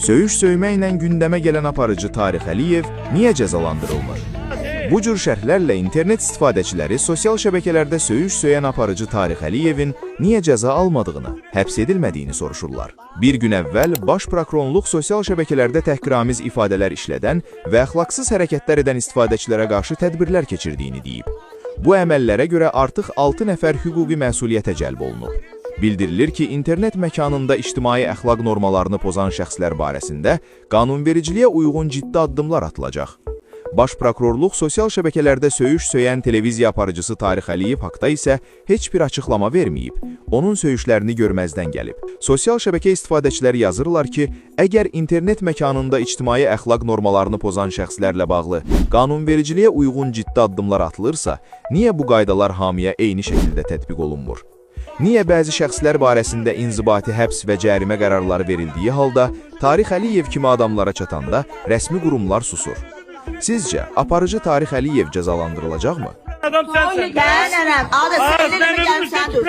Söyüş söyməklə gündəmə gələn aparıcı Tarix Əliyev niyə cəzalandırılmır? Bu cür şərhlərlə internet istifadəçiləri sosial şəbəkələrdə söyüş söyən aparıcı Tarix Əliyevin niyə cəza almadığını, həbs edilmədiyini soruşurlar. Bir gün əvvəl Baş Prokurorluq sosial şəbəkələrdə təhqiramiz ifadələr işlədən və əxlaqsız hərəkətlər edən istifadəçilərə qarşı tədbirlər keçirdiyini deyib. Bu əməllərə görə artıq 6 nəfər hüquqi məsuliyyətə cəlb olunub. Bildirilir ki, internet məkanında ictimai əxlaq normalarını pozan şəxslər barəsində qanunvericiliyə uyğun ciddi addımlar atılacaq. Baş Prokurorluq sosial şəbəkələrdə söyüş söyən televiziya aparıcısı Tarix Əliyev haqda isə heç bir açıqlama verməyib, onun söyüşlərini görməzdən gəlib. Sosial şəbəkə istifadəçiləri yazırlar ki, əgər internet məkanında ictimai əxlaq normalarını pozan şəxslərlə bağlı qanunvericiliyə uyğun ciddi addımlar atılırsa, niyə bu qaydalar hamıya eyni şəkildə tətbiq olunmur? Niyə bəzi şəxslər barəsində inzibati həbs və cərimə qərarları verildiyi halda Tarix Əliyev kimi adamlara çatanda rəsmi qurumlar susur? Sizcə, aparıcı Tarix Əliyev cəzalandırılacaqmı? Adam sensin. Ben Adı, sen elini gelsen dur.